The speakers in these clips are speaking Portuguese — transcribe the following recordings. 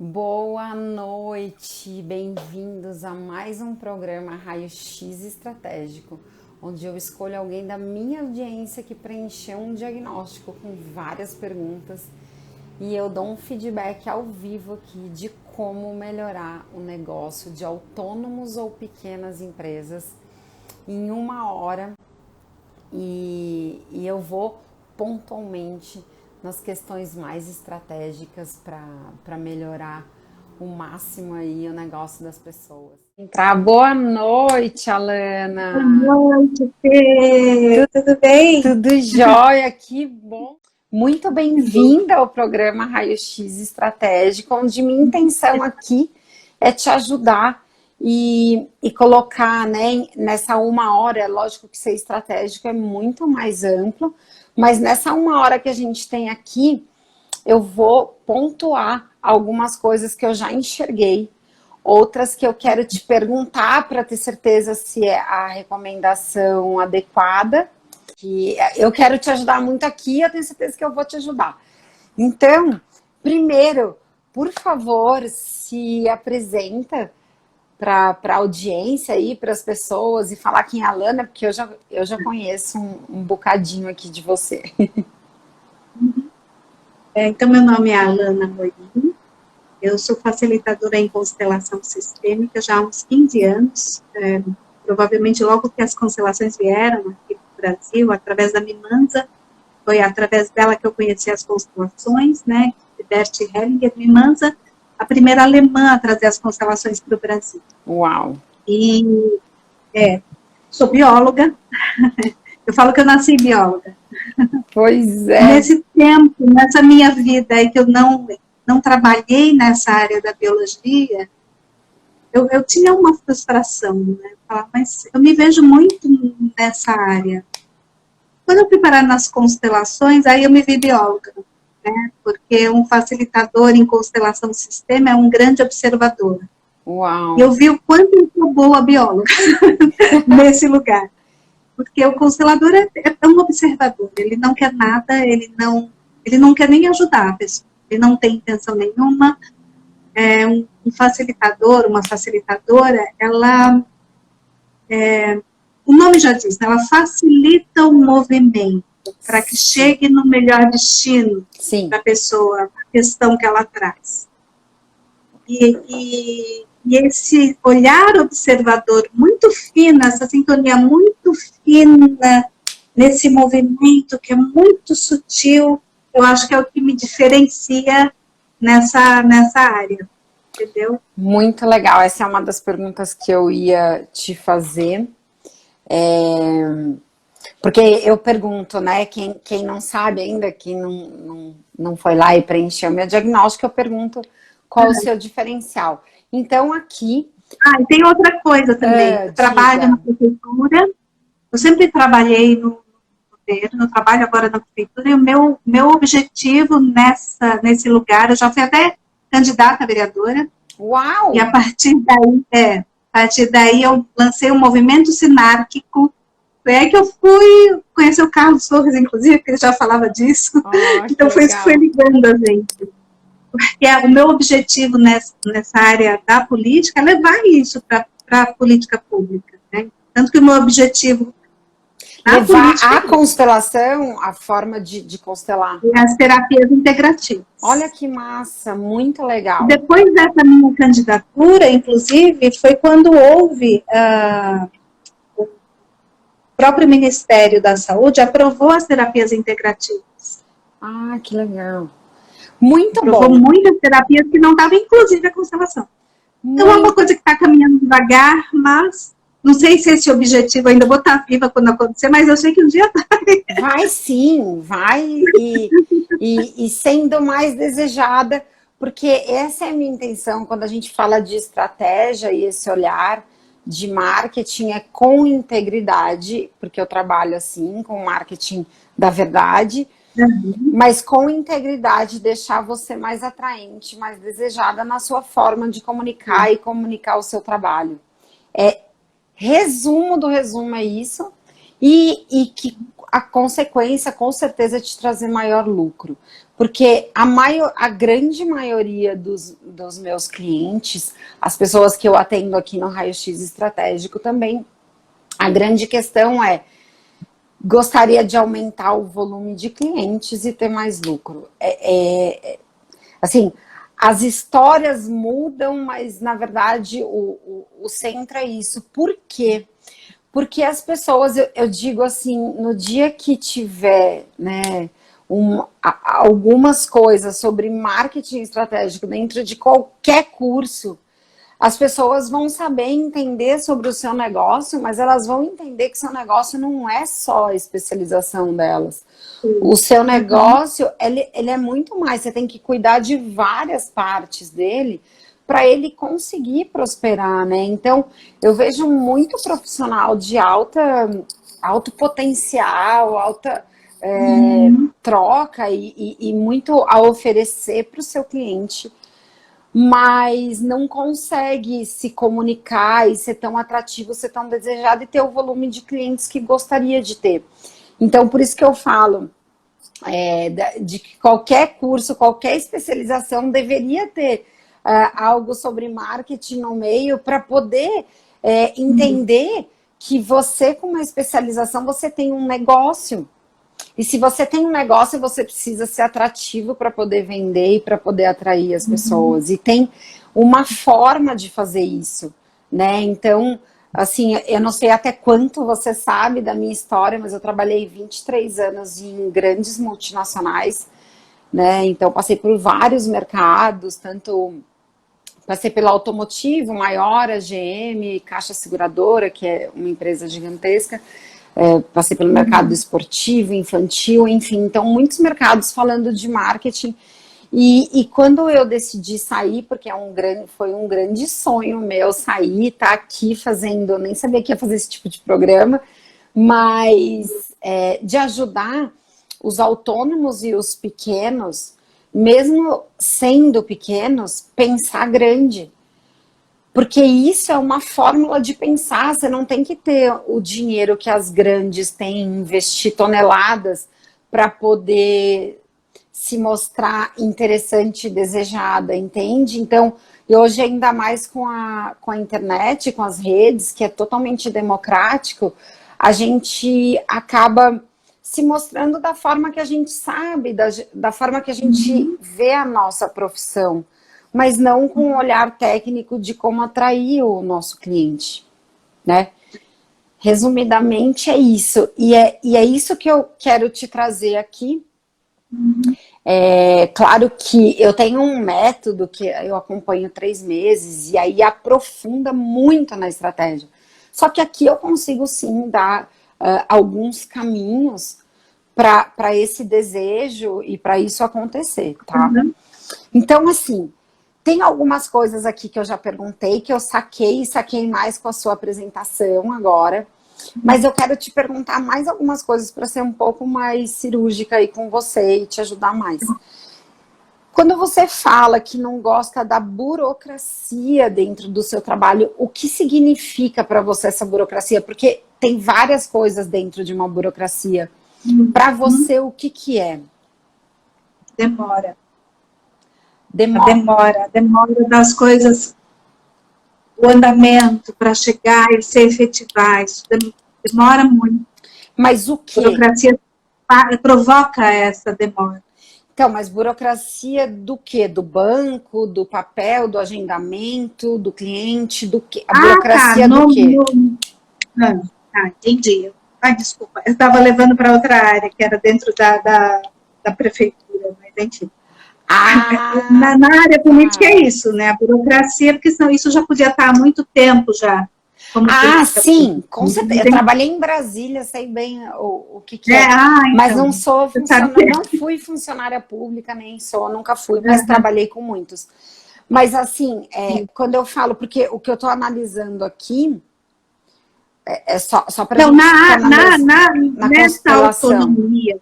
Boa noite, bem-vindos a mais um programa Raio-X Estratégico, onde eu escolho alguém da minha audiência que preencheu um diagnóstico com várias perguntas e eu dou um feedback ao vivo aqui de como melhorar o negócio de autônomos ou pequenas empresas em uma hora e eu vou pontualmente nas questões mais estratégicas para melhorar o máximo aí o negócio das pessoas. Boa noite, Boa Alana. noite, Fê. Tudo bem? Tudo jóia, que bom. Muito bem-vinda ao programa Raio-X Estratégico, onde minha intenção aqui é te ajudar e colocar, né, nessa uma hora. É lógico que ser estratégico é muito mais amplo, mas nessa uma hora que a gente tem aqui, eu vou pontuar algumas coisas que eu já enxerguei, outras que eu quero te perguntar para ter certeza se é a recomendação adequada. Que eu quero te ajudar muito aqui, eu tenho certeza que eu vou te ajudar. Então, primeiro, por favor, se apresenta para a audiência aí, para as pessoas, e falar quem é a Alana, porque eu já conheço um bocadinho aqui de você. Então, meu nome é Alana Morim, eu sou facilitadora em constelação sistêmica já há uns 15 anos, provavelmente logo que as constelações vieram aqui no Brasil, através da Mimanza, foi através dela que eu conheci as constelações, né, de Bert Hellinger. Mimanza, a primeira alemã a trazer as constelações para o Brasil. Uau! E sou bióloga, eu falo que eu nasci bióloga. Pois é. Nesse tempo, nessa minha vida aí que eu não trabalhei nessa área da biologia, eu tinha uma frustração, né? Mas eu me vejo muito nessa área. Quando eu fui parar nas constelações, aí eu me vi bióloga, né? Porque um facilitador em constelação sistema é um grande observador. Uau! E eu vi o quanto eu sou boa bióloga nesse lugar. Porque o constelador é um observador, ele não quer nada, ele não quer nem ajudar a pessoa, ele não tem intenção nenhuma. Um facilitador, uma facilitadora, o nome já diz, né, ela facilita o movimento para que chegue no melhor destino da pessoa, a questão que ela traz. E esse olhar observador muito fino, essa sintonia muito fina, nesse movimento que é muito sutil, eu acho que é o que me diferencia nessa área, entendeu? Muito legal, essa é uma das perguntas que eu ia te fazer. Porque eu pergunto, né, quem não sabe ainda, quem não foi lá e preencheu meu diagnóstico, eu pergunto qual o seu diferencial. Então, aqui... e tem outra coisa também, eu trabalho na prefeitura, eu sempre trabalhei no governo, eu trabalho agora na prefeitura, e o meu objetivo nesse lugar, eu já fui até candidata a vereadora. Uau! E a partir daí eu lancei o movimento sinárquico. Foi aí que eu fui conhecer o Carlos Torres, inclusive, porque ele já falava disso. Então foi isso que foi ligando a gente. Porque o meu objetivo nessa área da política é levar isso para a política pública, né? Tanto que o meu objetivo levar a constelação, a forma de constelar. As terapias integrativas. Olha que massa, muito legal. Depois dessa minha candidatura, inclusive, foi quando houve o próprio Ministério da Saúde aprovou as terapias integrativas. Ah, que legal. Muito aprovou bom. Muitas terapias que não estavam, inclusive, a constelação. Então, é uma coisa que está caminhando devagar, mas não sei se esse objetivo ainda vou estar viva quando acontecer, mas eu sei que um dia vai. Vai sim, vai e sendo mais desejada, porque essa é a minha intenção quando a gente fala de estratégia e esse olhar de marketing é com integridade, porque eu trabalho assim, com marketing da verdade, mas com integridade deixar você mais atraente, mais desejada na sua forma de comunicar e comunicar o seu trabalho. Resumo do resumo é isso. e que a consequência, com certeza, é te trazer maior lucro. Porque a grande maioria dos meus clientes, as pessoas que eu atendo aqui no Raio-X Estratégico também, a grande questão é: gostaria de aumentar o volume de clientes e ter mais lucro. Assim, as histórias mudam, mas na verdade o centro é isso. Por quê? Porque as pessoas, eu digo assim, no dia que tiver, né, algumas coisas sobre marketing estratégico dentro de qualquer curso, as pessoas vão saber entender sobre o seu negócio, mas elas vão entender que seu negócio não é só a especialização delas. O seu negócio, ele é muito mais, você tem que cuidar de várias partes dele para ele conseguir prosperar, né? Então, eu vejo muito profissional de alto potencial, alta troca e muito a oferecer para o seu cliente, mas não consegue se comunicar e ser tão atrativo, ser tão desejado e ter o volume de clientes que gostaria de ter. Então, por isso que eu falo de que qualquer curso, qualquer especialização deveria ter algo sobre marketing no meio para poder entender que você, com uma especialização, você tem um negócio. E se você tem um negócio, você precisa ser atrativo para poder vender e para poder atrair as pessoas. E tem uma forma de fazer isso, né? Então, assim, eu não sei até quanto você sabe da minha história, mas eu trabalhei 23 anos em grandes multinacionais, né? Então, passei por vários mercados, passei pelo automotivo maior, a GM, Caixa Seguradora, que é uma empresa gigantesca. Passei pelo mercado esportivo, infantil, enfim, então muitos mercados falando de marketing. E quando eu decidi sair, porque foi um grande sonho meu sair, tá aqui fazendo, nem sabia que ia fazer esse tipo de programa, mas de ajudar os autônomos e os pequenos, mesmo sendo pequenos, pensar grande. Porque isso é uma fórmula de pensar, você não tem que ter o dinheiro que as grandes têm, investir toneladas para poder se mostrar interessante e desejada, entende? Então, e hoje ainda mais com a internet, com as redes, que é totalmente democrático, a gente acaba se mostrando da forma que a gente sabe, da forma que a gente vê a nossa profissão, mas não com um olhar técnico de como atrair o nosso cliente, né? Resumidamente é isso, e é isso que eu quero te trazer aqui. Claro que eu tenho um método que eu acompanho 3 meses, e aí aprofunda muito na estratégia. Só que aqui eu consigo sim dar alguns caminhos para esse desejo e para isso acontecer, tá? Então, assim, tem algumas coisas aqui que eu já perguntei, que eu saquei mais com a sua apresentação agora, mas eu quero te perguntar mais algumas coisas para ser um pouco mais cirúrgica aí com você e te ajudar mais. Quando você fala que não gosta da burocracia dentro do seu trabalho, o que significa para você essa burocracia? Porque tem várias coisas dentro de uma burocracia. Para você, o que é? Demora das coisas, o andamento para chegar e ser efetivar, isso demora muito. Mas o que? A burocracia provoca essa demora. Então, mas burocracia do quê? Do banco, do papel, do agendamento, do cliente, do quê? A burocracia do quê? Entendi. Desculpa, eu estava levando para outra área, que era dentro da prefeitura, mas entendi. Na área política é isso, né? A burocracia, porque senão isso já podia estar há muito tempo já. Sim, com certeza. Eu trabalhei em Brasília, sei bem o que é. Mas então, não fui funcionária pública, nem nunca fui, mas trabalhei com muitos. Mas assim, quando eu falo, porque o que eu estou analisando aqui só para então, nessa autonomia,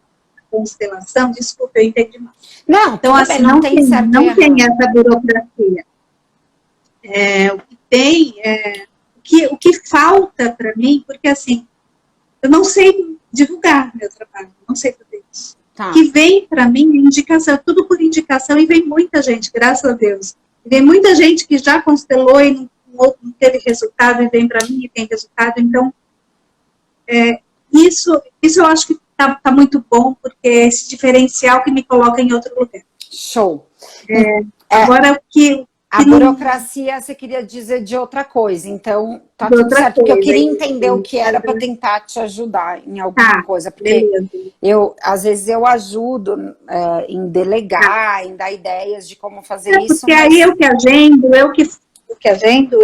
constelação, desculpa, eu entendi mal. Não, então assim, não tem essa burocracia. O que tem, o que falta para mim, porque assim, eu não sei divulgar meu trabalho, não sei fazer isso. Tá. Que vem para mim indicação, tudo por indicação, e vem muita gente, graças a Deus. Vem muita gente que já constelou e não teve resultado, e vem para mim e tem resultado. Então, isso eu acho que tá muito bom, porque é esse diferencial que me coloca em outro lugar. Show. Agora, o que A burocracia, você queria dizer de outra coisa, então tá tudo certo, porque eu queria entender o que era para tentar te ajudar em alguma coisa, porque às vezes eu ajudo em delegar, em dar ideias de como fazer isso. Porque aí eu que agendo,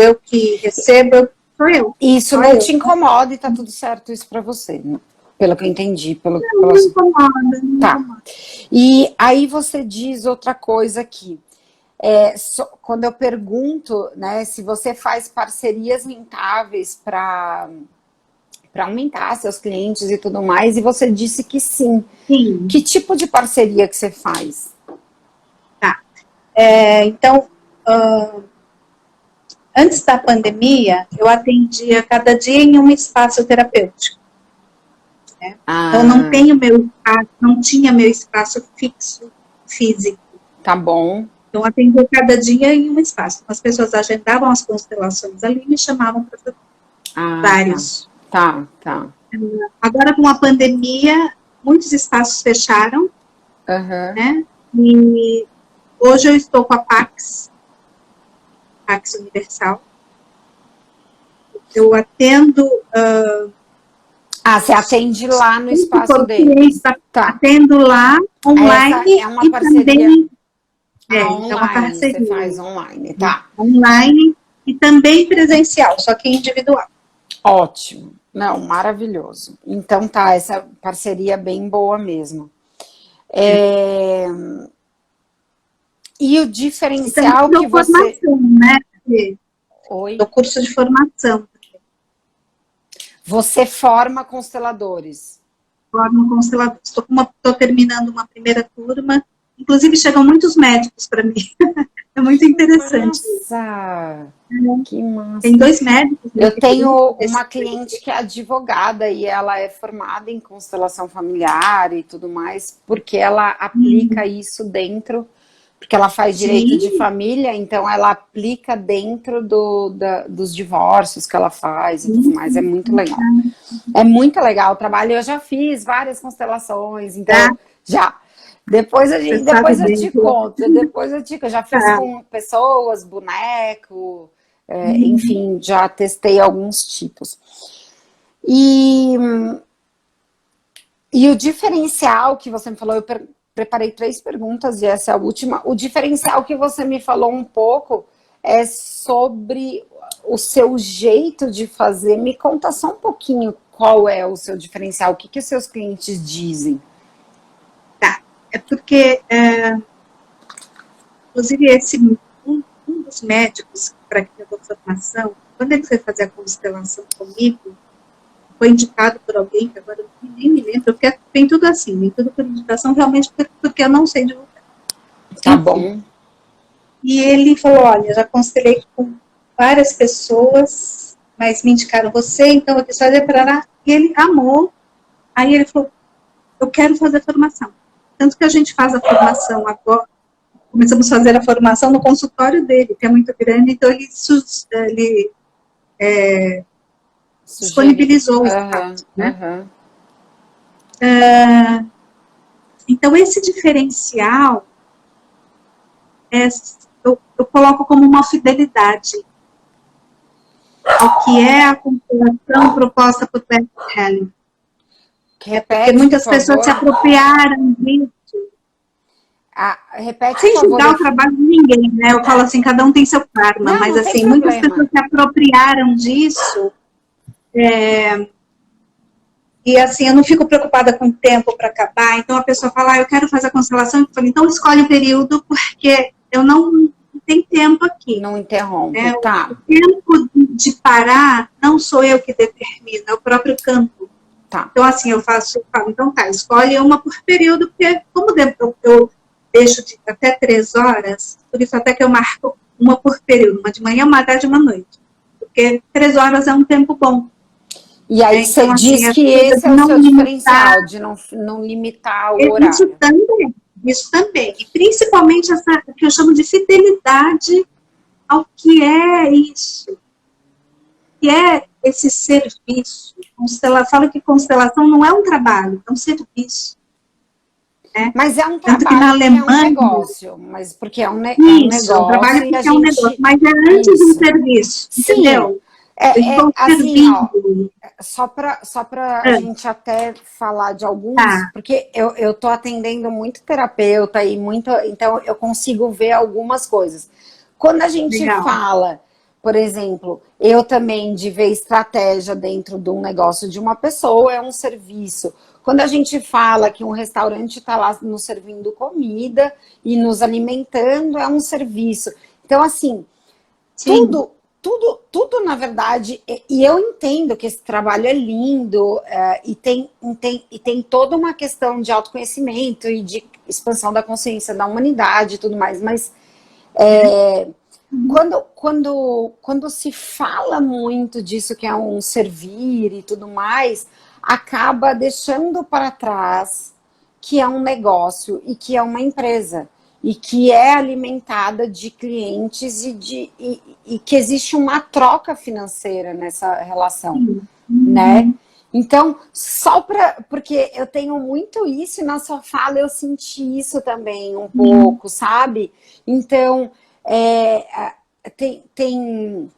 eu que recebo, sou eu. Isso não te incomoda e tá tudo certo isso para você, né? Pelo que eu entendi. Não me incomoda, não me incomoda. E aí você diz outra coisa aqui. Quando eu pergunto, né, se você faz parcerias rentáveis para aumentar seus clientes e tudo mais, e você disse que sim. Sim. Que tipo de parceria que você faz? Tá. Então, antes da pandemia, eu atendia cada dia em um espaço terapêutico. Né? Então, não tinha meu espaço fixo, físico. Tá bom. Então, atendia cada dia em um espaço. As pessoas agendavam as constelações ali e me chamavam para fazer vários. Tá. Agora, com a pandemia, muitos espaços fecharam, né? E hoje eu estou com a Pax Universal. Eu atendo... você atende lá no espaço deles. Tá. Atendo lá, online. Essa é uma parceria... Também, online, é uma parceria. Você faz online, tá. Online e também presencial, só que individual. Ótimo. Não, maravilhoso. Então tá, essa parceria é bem boa mesmo. E o diferencial que você... formação, né? Oi? Do curso de formação. Você forma consteladores? Formo consteladores. Estou terminando uma primeira turma. Inclusive, chegam muitos médicos para mim. É muito interessante. Nossa! Que massa. Tem 2 médicos. Eu tenho uma cliente que é advogada e ela é formada em constelação familiar e tudo mais, porque ela aplica isso dentro, porque ela faz direito de família, então ela aplica dentro dos divórcios que ela faz e tudo mais. É muito legal. É muito legal o trabalho. Eu já fiz várias constelações, então já... Depois eu te conto, eu já fiz com pessoas, boneco, enfim, já testei alguns tipos. E o diferencial que você me falou, eu preparei 3 perguntas e essa é a última. O diferencial que você me falou um pouco é sobre o seu jeito de fazer. Me conta só um pouquinho qual é o seu diferencial, o que os seus clientes dizem. É porque, inclusive, um dos médicos para quem eu dou formação, quando ele foi fazer a constelação comigo, foi indicado por alguém, que agora eu nem me lembro, porque vem tudo assim, vem tudo por indicação, realmente porque eu não sei divulgar. Tá bom. E ele falou, olha, já constelei com várias pessoas, mas me indicaram você, então eu quis fazer para... E ele amou, aí ele falou, eu quero fazer formação. Tanto que a gente faz a formação agora, começamos a fazer a formação no consultório dele, que é muito grande, então ele disponibilizou o espaço. Né? Então, esse diferencial, eu coloco como uma fidelidade ao que é a constelação proposta por Beth Helling. Porque muitas pessoas se apropriaram disso. Repete, sem julgar o trabalho de ninguém, né? Eu falo assim, cada um tem seu karma, mas assim, muitas pessoas se apropriaram disso. E assim, eu não fico preocupada com o tempo para acabar. Então a pessoa fala, eu quero fazer a constelação. Eu falo, então escolhe o período, porque eu não tenho tempo aqui. Não interrompe, tá. O tempo de parar não sou eu que determino, é o próprio campo. Tá. Então, assim, eu falo, então tá, escolhe uma por período, porque como eu deixo até 3 horas, por isso até que eu marco uma por período, uma de manhã, uma tarde e uma noite. Porque 3 horas é um tempo bom. E aí você Então, assim, diz essa que coisa esse de é o não seu limitar, diferencial, de não limitar o isso horário. também, isso também. E principalmente essa que eu chamo de fidelidade ao que é isso, que é esse serviço. Falo que constelação não é um trabalho, é um serviço. Né? Mas é um Tanto que na trabalho porque é um Alemanha, negócio, mas porque é um isso, é um negócio trabalho e a porque é um negócio, gente... mas é antes um Isso. serviço, Sim, entendeu? Eu estou assim, ó, servindo. só para a Ah, gente até falar de alguns, tá, porque eu tô atendendo muito terapeuta e muito, então eu consigo ver algumas coisas. Quando a gente legal. fala, por exemplo, eu também de ver estratégia dentro de um negócio de uma pessoa é um serviço. Quando a gente fala que um restaurante está lá nos servindo comida e nos alimentando, é um serviço. Então, assim, Sim, tudo, na verdade, e eu entendo que esse trabalho é lindo, e tem toda uma questão de autoconhecimento e de expansão da consciência da humanidade e tudo mais, mas quando se fala muito disso que é um servir e tudo mais, acaba deixando para trás que é um negócio e que é uma empresa e que é alimentada de clientes e que existe uma troca financeira nessa relação, sim. né? Uhum. Então, porque eu tenho muito isso e na sua fala eu senti isso também um Sim. pouco, sabe? Então, é, tem, tem,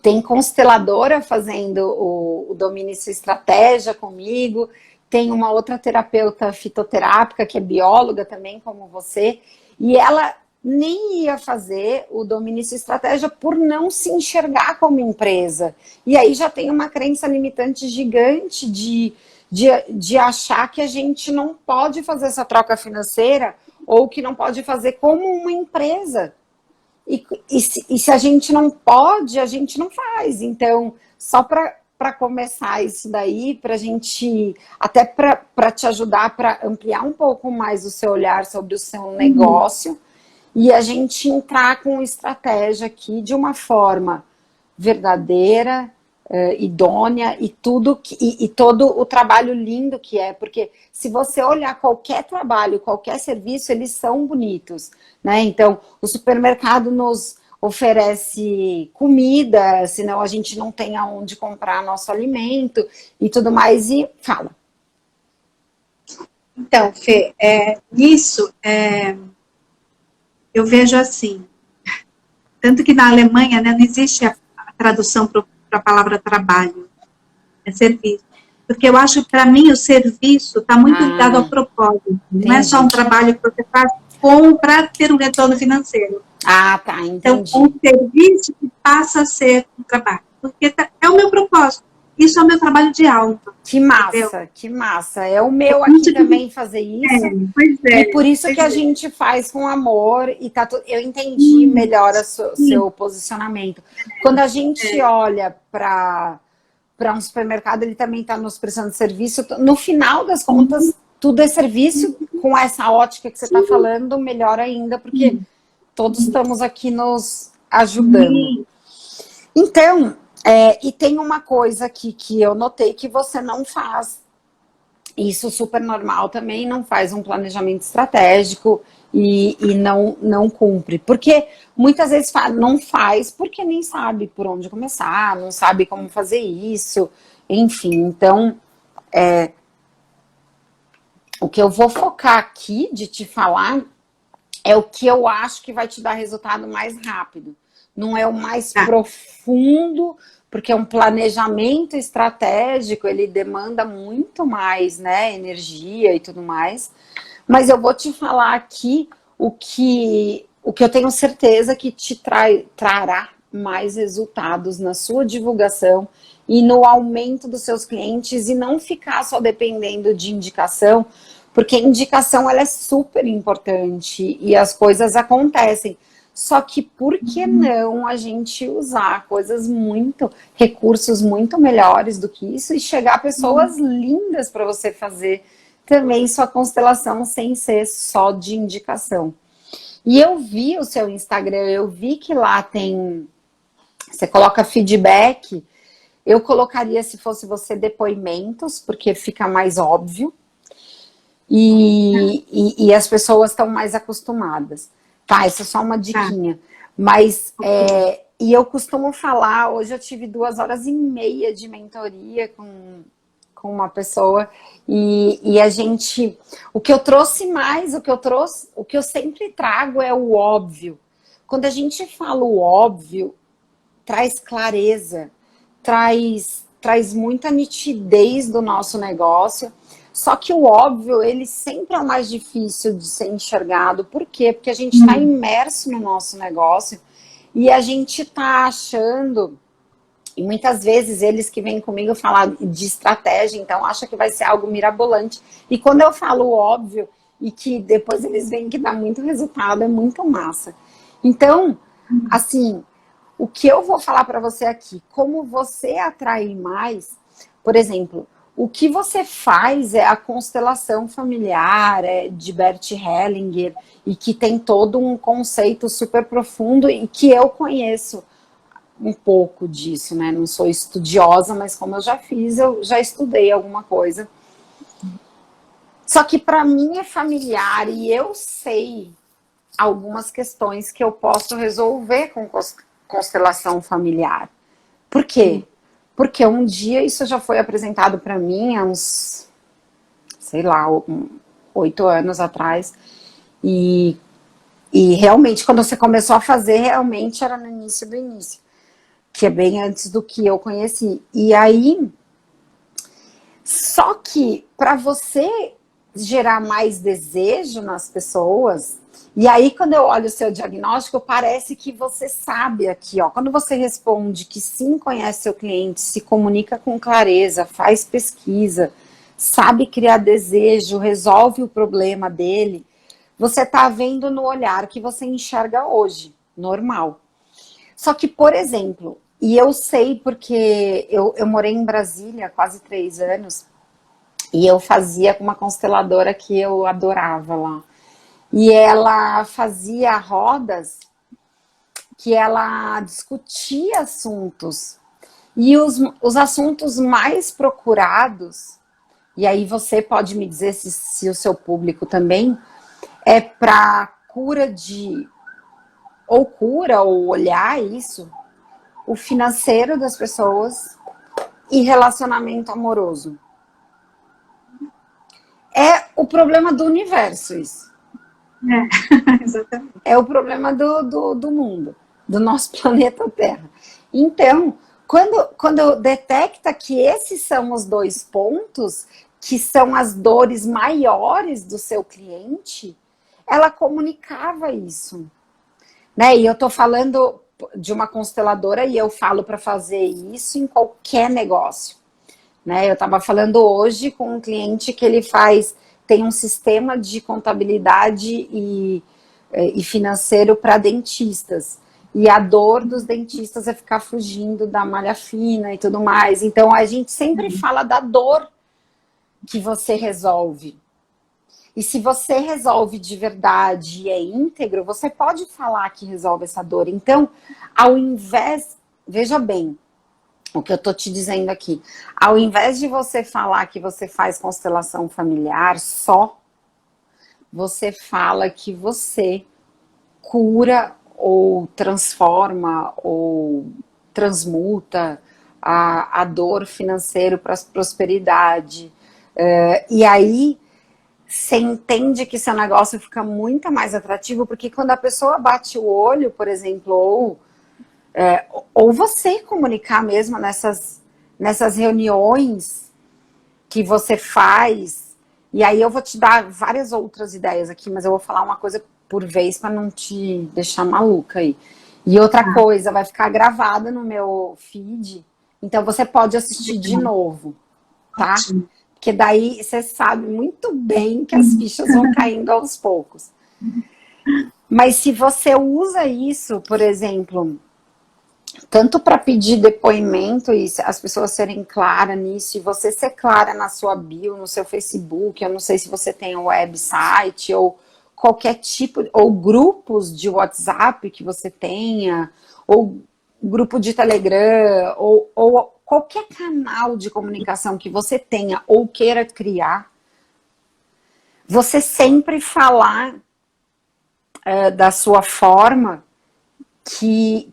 tem consteladora fazendo o Domine Sua Estratégia comigo, tem uma outra terapeuta fitoterápica que é bióloga também, como você, e ela nem ia fazer o Domine Sua Estratégia por não se enxergar como empresa. E aí já tem uma crença limitante gigante de achar que a gente não pode fazer essa troca financeira ou que não pode fazer como uma empresa. E se a gente não pode, a gente não faz. Então, só para começar isso daí, para a gente, até para te ajudar para ampliar um pouco mais o seu olhar sobre o seu Uhum. negócio e a gente entrar com estratégia aqui de uma forma verdadeira, idônea e todo o trabalho lindo que é, porque se você olhar qualquer trabalho, qualquer serviço, eles são bonitos, né? Então, o supermercado nos oferece comida, senão a gente não tem aonde comprar nosso alimento e tudo mais, e fala. Então, Fê, nisso eu vejo assim, tanto que na Alemanha, né, não existe a tradução para a palavra trabalho, é serviço. Porque eu acho que, para mim, o serviço está muito ligado ao Ah, propósito. Não é só entendi. um trabalho que você faz para ter um retorno financeiro. Ah, tá, Então, é um entendi. serviço que passa a ser um trabalho. Porque é o meu propósito. Isso é o meu trabalho de alma. Que Entendeu? massa, que massa. É o meu aqui Isso que, também fazer isso. pois E é, por isso que pois a é. gente faz com amor e tá eu entendi Sim, melhor o sim, seu posicionamento. Quando a gente olha para um supermercado, ele também está nos prestando serviço. No final das sim, contas, tudo é serviço. Com essa ótica que você está sim, falando, melhor ainda, porque sim, todos estamos aqui nos ajudando. sim. Então, e tem uma coisa aqui que eu notei que você não faz. Isso super normal também, não faz um planejamento estratégico e não cumpre. Porque muitas vezes não faz porque nem sabe por onde começar, não sabe como fazer isso, enfim. Então, o que eu vou focar aqui de te falar é o que eu acho que vai te dar resultado mais rápido. Não é o mais Tá. profundo, porque um planejamento estratégico, ele demanda muito mais, né, energia e tudo mais. Mas eu vou te falar aqui o que eu tenho certeza que te trará mais resultados na sua divulgação e no aumento dos seus clientes e não ficar só dependendo de indicação, porque indicação ela é super importante e as coisas acontecem. Só que por que não a gente usar recursos muito melhores do que isso e chegar a pessoas lindas para você fazer também sua constelação sem ser só de indicação. E eu vi o seu Instagram, eu vi que lá tem, você coloca feedback. Eu colocaria, se fosse você, depoimentos, porque fica mais óbvio. E as pessoas estão mais acostumadas. Tá, isso é só uma diquinha. Mas, e eu costumo falar, hoje eu tive 2 horas e meia de mentoria com uma pessoa, e a gente, o que eu trouxe mais, o que eu sempre trago é o óbvio. Quando a gente fala o óbvio, traz clareza, traz muita nitidez do nosso negócio. Só que o óbvio, ele sempre é o mais difícil de ser enxergado. Por quê? Porque a gente está imerso no nosso negócio e a gente está achando, e muitas vezes eles que vêm comigo falar de estratégia, então acham que vai ser algo mirabolante. E quando eu falo óbvio, e que depois eles veem que dá muito resultado, é muito massa. Então, assim, o que eu vou falar para você aqui, como você atrair mais, por exemplo, o que você faz é a constelação familiar, de Bert Hellinger, e que tem todo um conceito super profundo e que eu conheço um pouco disso, né? Não sou estudiosa, mas como eu já fiz, eu já estudei alguma coisa. Só que para mim é familiar e eu sei algumas questões que eu posso resolver com constelação familiar. Por quê? Porque um dia isso já foi apresentado para mim há uns, sei lá, 8 anos atrás. E realmente, quando você começou a fazer, realmente era no início do início. Que é bem antes do que eu conheci. E aí, só que para você gerar mais desejo nas pessoas, e aí quando eu olho o seu diagnóstico, parece que você sabe aqui, ó, quando você responde que sim, conhece seu cliente, se comunica com clareza, faz pesquisa, sabe criar desejo, resolve o problema dele, você tá vendo no olhar que você enxerga hoje, normal. Só que, por exemplo, e eu sei porque eu morei em Brasília há quase 3 anos, e eu fazia com uma consteladora que eu adorava lá. E ela fazia rodas que ela discutia assuntos. E os assuntos mais procurados, e aí você pode me dizer se o seu público também, é para cura ou olhar isso, o financeiro das pessoas e relacionamento amoroso. É o problema do universo isso. Exatamente. É o problema do mundo, do nosso planeta Terra. Então, quando detecta que esses são os 2 pontos, que são as dores maiores do seu cliente, ela comunicava isso. Né? E eu estou falando de uma consteladora e eu falo para fazer isso em qualquer negócio. Né? Eu estava falando hoje com um cliente que ele tem um sistema de contabilidade e financeiro para dentistas. E a dor dos dentistas é ficar fugindo da malha fina e tudo mais. Então, a gente sempre fala da dor que você resolve. E se você resolve de verdade e é íntegro, você pode falar que resolve essa dor. Então, ao invés... Veja bem o que eu tô te dizendo aqui. Ao invés de você falar que você faz constelação familiar só, você fala que você cura ou transforma ou transmuta a dor financeira para a prosperidade. E aí você entende que seu negócio fica muito mais atrativo, porque quando a pessoa bate o olho, por exemplo, ou você comunicar mesmo nessas reuniões que você faz, e aí eu vou te dar várias outras ideias aqui, mas eu vou falar uma coisa por vez para não te deixar maluca aí. E outra coisa, vai ficar gravada no meu feed, então você pode assistir de novo, tá? Porque daí você sabe muito bem que as fichas vão caindo aos poucos. Mas se você usa isso, por exemplo, tanto para pedir depoimento e as pessoas serem claras nisso, e você ser clara na sua bio, no seu Facebook, eu não sei se você tem um website ou qualquer tipo, ou grupos de WhatsApp que você tenha, ou grupo de Telegram, ou qualquer canal de comunicação que você tenha ou queira criar, você sempre falar da sua forma que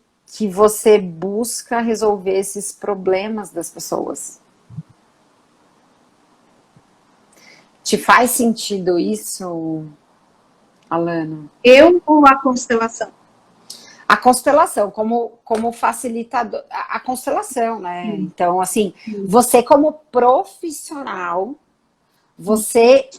você busca resolver esses problemas das pessoas. Te faz sentido isso, Alana? Eu ou a constelação? A constelação, como facilitador, a constelação, né? Então, assim, você como profissional, você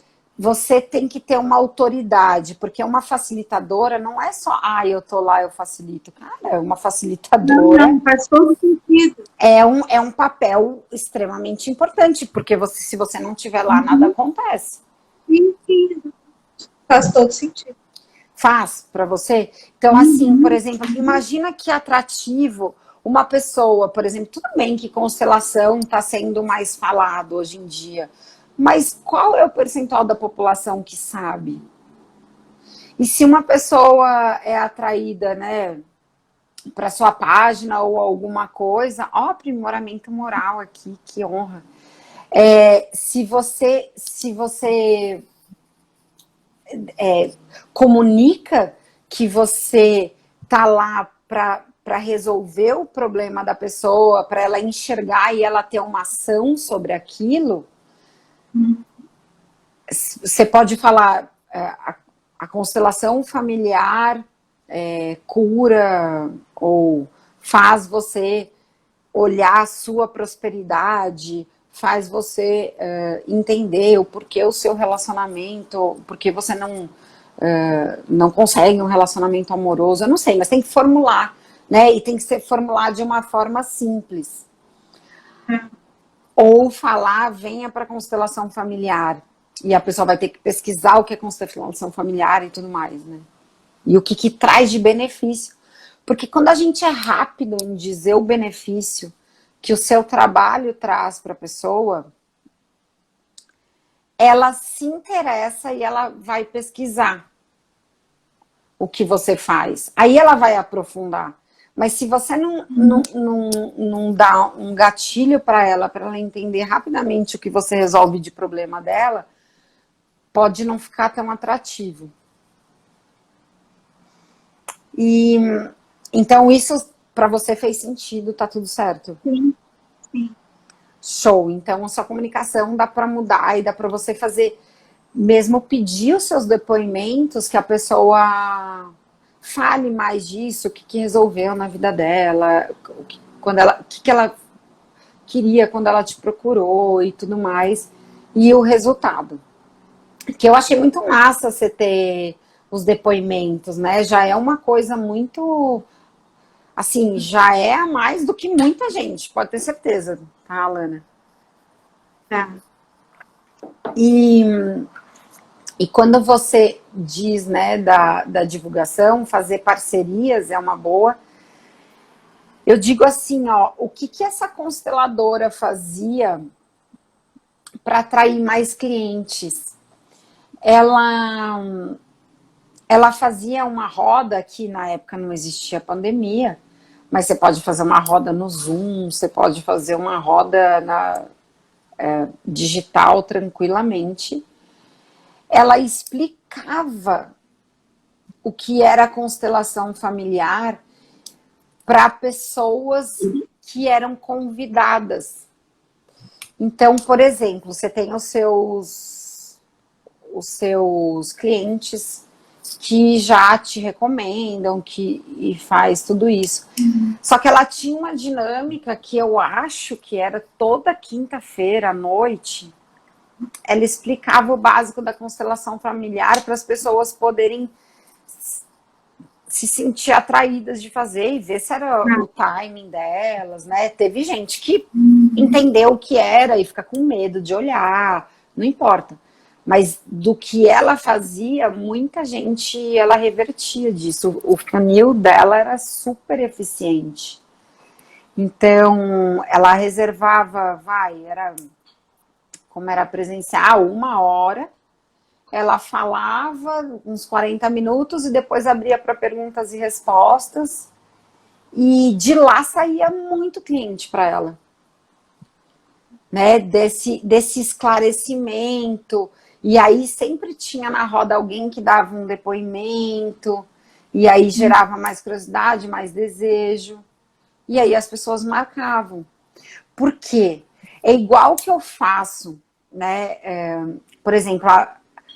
tem que ter uma autoridade, porque uma facilitadora não é só, eu tô lá, eu facilito. Cara, uma facilitadora... Não, faz todo sentido. É um papel extremamente importante, porque se você não estiver lá, nada acontece. Sim, faz todo sentido. Faz para você? Então, assim, por exemplo, imagina que atrativo uma pessoa, por exemplo, tudo bem que constelação está sendo mais falado hoje em dia, mas qual é o percentual da população que sabe? E se uma pessoa é atraída, né, para sua página ou alguma coisa, aprimoramento moral aqui, que honra. Se você comunica que você tá lá para resolver o problema da pessoa, para ela enxergar e ela ter uma ação sobre aquilo, você pode falar a constelação familiar cura ou faz você olhar a sua prosperidade, faz você entender o porquê o seu relacionamento, porque você não consegue um relacionamento amoroso, eu não sei, mas tem que formular, né? E tem que ser formular de uma forma simples. Ou falar, venha para a constelação familiar. E a pessoa vai ter que pesquisar o que é constelação familiar e tudo mais, né? E o que traz de benefício. Porque quando a gente é rápido em dizer o benefício que o seu trabalho traz para a pessoa, ela se interessa e ela vai pesquisar o que você faz. Aí ela vai aprofundar. Mas se você não dá um gatilho para ela entender rapidamente o que você resolve de problema dela, pode não ficar tão atrativo. E então isso para você fez sentido, tá tudo certo? Sim, sim. Show. Então a sua comunicação dá para mudar e dá para você fazer, mesmo pedir os seus depoimentos, que a pessoa fale mais disso, o que resolveu na vida dela, o que ela queria quando ela te procurou e tudo mais, e o resultado. Que eu achei muito massa você ter os depoimentos, né? Já é uma coisa muito, assim, já é a mais do que muita gente, pode ter certeza, tá, Alana? Tá. E quando você diz, né, da divulgação, fazer parcerias é uma boa. Eu digo assim, o que essa consteladora fazia para atrair mais clientes? Ela fazia uma roda, que na época não existia pandemia, mas você pode fazer uma roda no Zoom, você pode fazer uma roda digital tranquilamente. Ela explicava o que era a constelação familiar para pessoas que eram convidadas. Então, por exemplo, você tem os seus clientes que já te recomendam, e faz tudo isso. Só que ela tinha uma dinâmica que eu acho que era toda quinta-feira à noite, ela explicava o básico da constelação familiar para as pessoas poderem se sentir atraídas de fazer e ver se era o timing delas, né? Teve gente que entendeu o que era e fica com medo de olhar, não importa. Mas do que ela fazia, muita gente, ela revertia disso. O funil dela era super eficiente. Então, ela reservava, como era presencial, 1 hora, ela falava uns 40 minutos e depois abria para perguntas e respostas. E de lá saía muito cliente para ela. né, desse esclarecimento. E aí sempre tinha na roda alguém que dava um depoimento, e aí gerava mais curiosidade, mais desejo. E aí as pessoas marcavam. Por quê? É igual que eu faço, né? Por exemplo,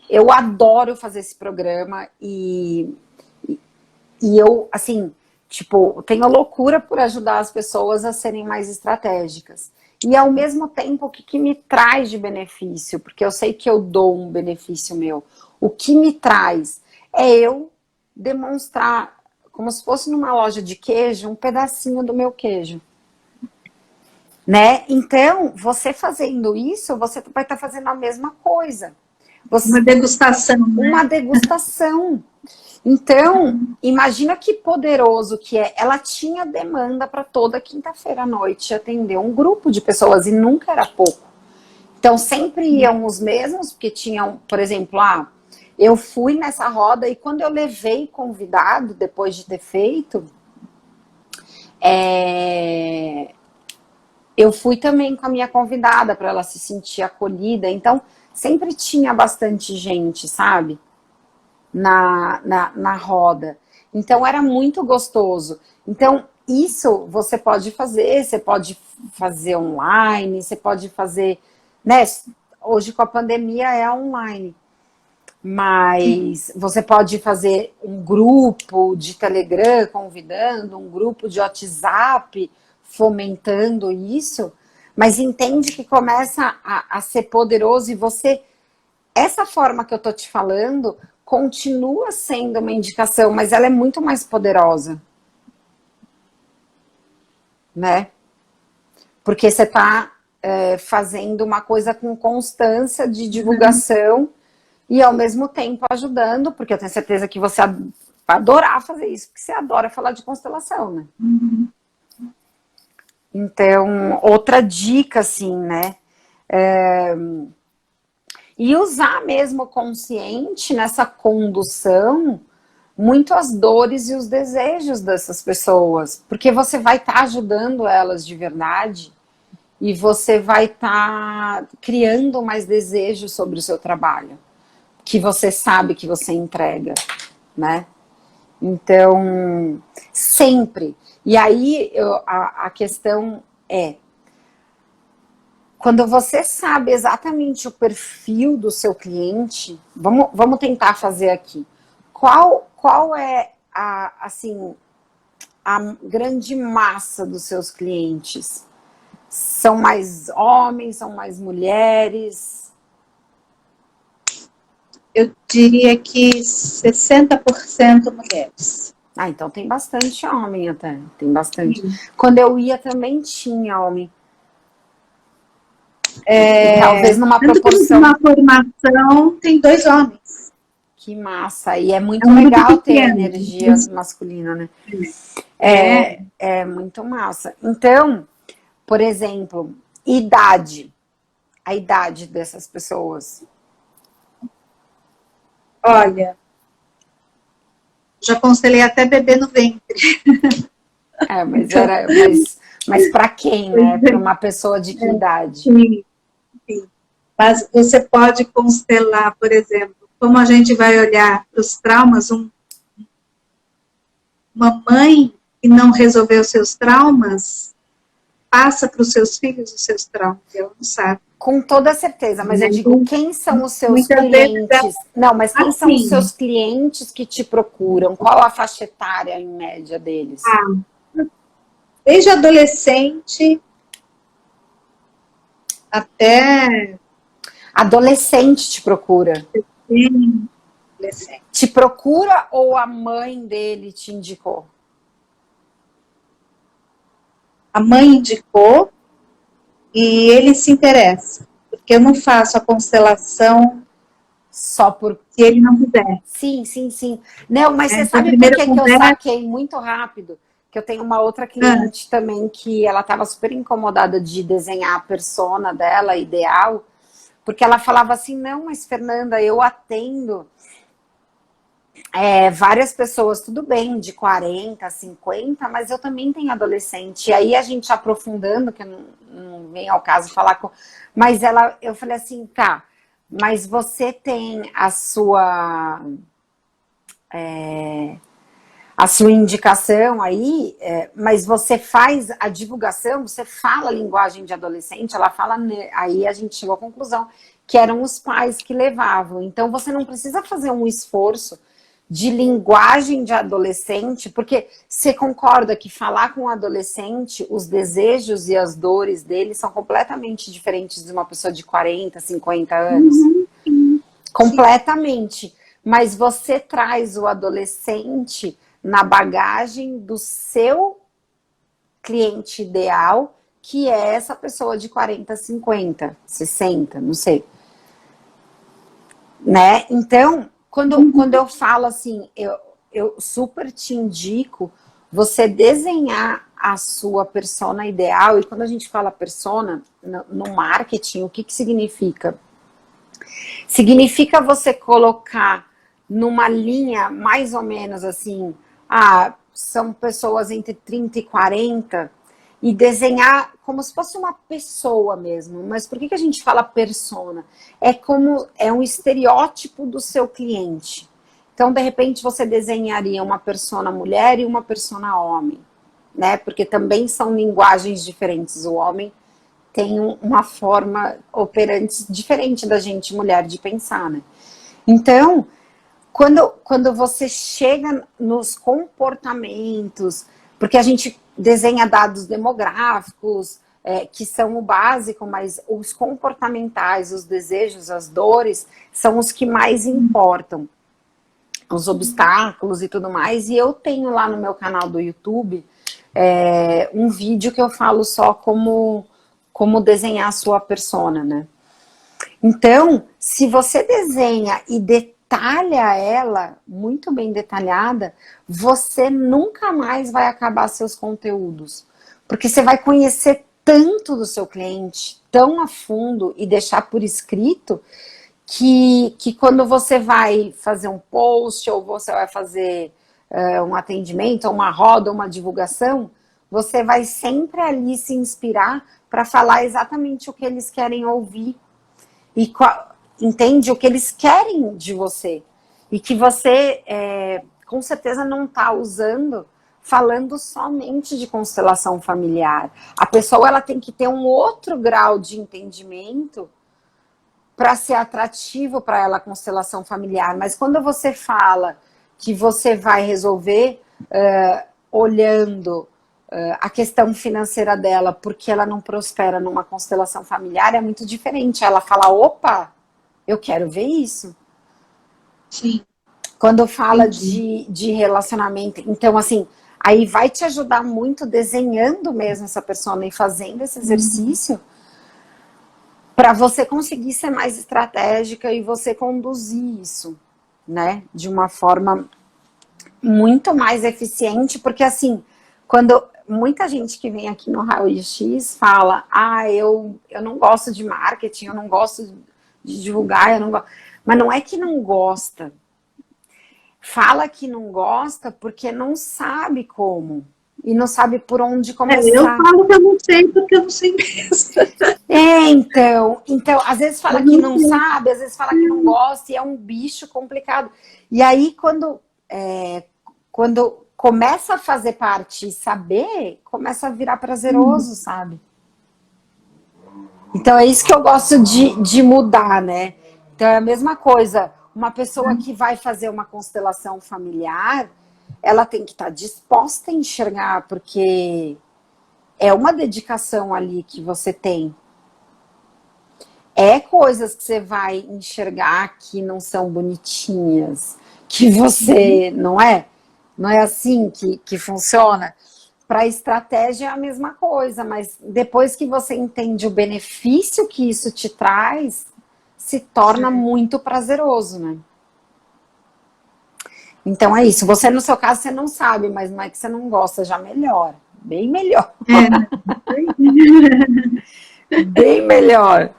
eu adoro fazer esse programa e eu, assim, tipo, tenho loucura por ajudar as pessoas a serem mais estratégicas. E ao mesmo tempo, o que me traz de benefício? Porque eu sei que eu dou um benefício meu. O que me traz é eu demonstrar, como se fosse numa loja de queijo, um pedacinho do meu queijo. Né? Então, você fazendo isso, você vai estar fazendo a mesma coisa. Uma degustação, né? Uma degustação. Então, imagina que poderoso que é. Ela tinha demanda para toda quinta-feira à noite atender um grupo de pessoas e nunca era pouco. Então, sempre iam os mesmos, porque tinham, por exemplo, eu fui nessa roda e quando eu levei convidado, depois de ter feito, eu fui também com a minha convidada para ela se sentir acolhida. Então, sempre tinha bastante gente, sabe? Na roda. Então, era muito gostoso. Então, isso você pode fazer online, você pode fazer, né? Hoje com a pandemia é online. Mas você pode fazer um grupo de Telegram convidando, um grupo de WhatsApp fomentando isso, mas entende que começa a ser poderoso e você, essa forma que eu tô te falando, continua sendo uma indicação, mas ela é muito mais poderosa, né? Porque você tá fazendo uma coisa com constância de divulgação e ao mesmo tempo ajudando, porque eu tenho certeza que você vai adorar fazer isso, porque você adora falar de constelação, né? Então, outra dica, assim, né? E usar mesmo consciente nessa condução muito as dores e os desejos dessas pessoas, porque você vai estar ajudando elas de verdade e você vai estar criando mais desejo sobre o seu trabalho, que você sabe que você entrega, né? Então, sempre. E aí, a questão é, quando você sabe exatamente o perfil do seu cliente, vamos tentar fazer aqui. Qual é assim, a grande massa dos seus clientes? São mais homens, são mais mulheres? Eu diria que 60% mulheres. Então tem bastante homem até, tem bastante. Quando eu ia também tinha homem. Talvez numa proporção. Na formação tem 2 homens. Que massa, e é muito legal ter energia masculina, né? É muito massa. Então, por exemplo, idade. A idade dessas pessoas. Olha, já constelei até bebê no ventre. Mas para quem, né? Para uma pessoa de que idade? Sim. Mas você pode constelar, por exemplo, como a gente vai olhar para os traumas, uma mãe que não resolveu seus traumas, passa para os seus filhos os seus traumas, ela não sabe. Com toda certeza, mas eu digo, quem são os seus clientes? Não, mas quem são os seus clientes que te procuram? Qual a faixa etária em média deles? Desde adolescente até... Adolescente te procura? Sim, adolescente. Te procura ou a mãe dele te indicou? A mãe indicou e ele se interessa, porque eu não faço a constelação só por... se ele não quiser. Sim. Não, mas você sabe por que eu saquei muito rápido? Que eu tenho uma outra cliente também que ela estava super incomodada de desenhar a persona dela, ideal, porque ela falava assim, não, mas Fernanda, eu atendo várias pessoas, tudo bem, de 40, 50, mas eu também tenho adolescente. E aí a gente aprofundando, que não vem ao caso falar com. Mas eu falei assim, tá, mas você tem a sua indicação aí, mas você faz a divulgação, você fala a linguagem de adolescente, ela fala, aí a gente chegou à conclusão que eram os pais que levavam. Então você não precisa fazer um esforço de linguagem de adolescente, porque você concorda que falar com um adolescente, os desejos e as dores dele são completamente diferentes de uma pessoa de 40, 50 anos? Completamente. Mas você traz o adolescente na bagagem do seu cliente ideal, que é essa pessoa de 40, 50, 60, não sei. Né? Então, quando eu falo assim, eu super te indico você desenhar a sua persona ideal. E quando a gente fala persona, no marketing, o que significa? Significa você colocar numa linha mais ou menos assim, são pessoas entre 30 e 40, e desenhar como se fosse uma pessoa mesmo. Mas por que a gente fala persona? É um estereótipo do seu cliente. Então, de repente, você desenharia uma persona mulher e uma persona homem, né? Porque também são linguagens diferentes. O homem tem uma forma operante diferente da gente, mulher, de pensar, né? Então, quando você chega nos comportamentos, porque a gente desenha dados demográficos, que são o básico, mas os comportamentais, os desejos, as dores, são os que mais importam. Os obstáculos e tudo mais. E eu tenho lá no meu canal do YouTube um vídeo que eu falo só como desenhar a sua persona, né? Então, se você desenha e detalha ela, muito bem detalhada, você nunca mais vai acabar seus conteúdos. Porque você vai conhecer tanto do seu cliente, tão a fundo, e deixar por escrito, que quando você vai fazer um post, ou você vai fazer um atendimento, uma roda, uma divulgação, você vai sempre ali se inspirar para falar exatamente o que eles querem ouvir. E entende o que eles querem de você. E que você, com certeza, não está usando falando somente de constelação familiar. A pessoa ela tem que ter um outro grau de entendimento para ser atrativo para ela a constelação familiar. Mas quando você fala que você vai resolver olhando a questão financeira dela, porque ela não prospera numa constelação familiar, é muito diferente. Ela fala, opa, eu quero ver isso. Sim. Quando fala de relacionamento, então assim, aí vai te ajudar muito desenhando mesmo essa persona e fazendo esse exercício para você conseguir ser mais estratégica e você conduzir isso, né, de uma forma muito mais eficiente, porque assim, quando muita gente que vem aqui no Raio X fala, eu não gosto de marketing, eu não gosto de divulgar, eu não gosto. Mas não é que não gosta. Fala que não gosta porque não sabe como. E não sabe por onde começar. Eu falo que eu não sei porque eu não sei mesmo. Então, às vezes fala que não sabe, às vezes fala que não gosta, e é um bicho complicado. E aí, quando começa a fazer parte e saber, começa a virar prazeroso, sabe? Então é isso que eu gosto de mudar, né? Então é a mesma coisa, uma pessoa que vai fazer uma constelação familiar, ela tem que estar disposta a enxergar, porque é uma dedicação ali que você tem. É coisas que você vai enxergar que não são bonitinhas, que você, não é? Não é assim que funciona? Para a estratégia é a mesma coisa, mas depois que você entende o benefício que isso te traz, se torna muito prazeroso, né? Então é isso. Você, no seu caso, você não sabe, mas não é que você não gosta, já melhora. Bem melhor. Bem melhor.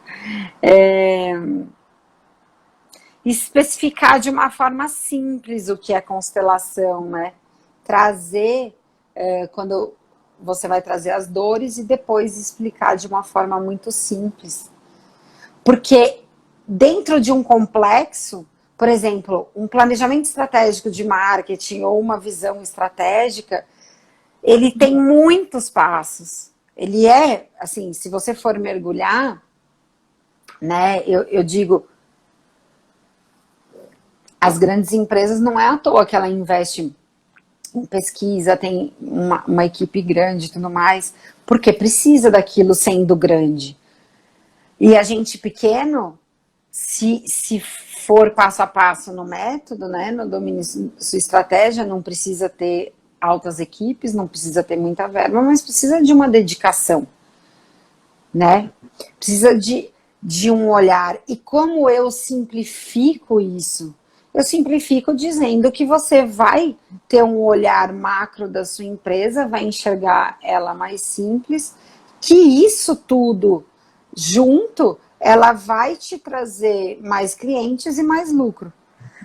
especificar de uma forma simples o que é constelação, né? Trazer, quando você vai trazer as dores e depois explicar de uma forma muito simples. Porque dentro de um complexo, por exemplo, um planejamento estratégico de marketing ou uma visão estratégica, ele tem muitos passos. Ele é, assim, se você for mergulhar, né, eu digo, as grandes empresas não é à toa que ela investe em pesquisa, tem uma equipe grande e tudo mais, porque precisa daquilo sendo grande. E a gente pequeno, se for passo a passo no método, né, no domínio sua estratégia, não precisa ter altas equipes, não precisa ter muita verba, mas precisa de uma dedicação, né? Precisa de um olhar. E como eu simplifico isso? Eu simplifico dizendo que você vai ter um olhar macro da sua empresa, vai enxergar ela mais simples, que isso tudo junto, ela vai te trazer mais clientes e mais lucro.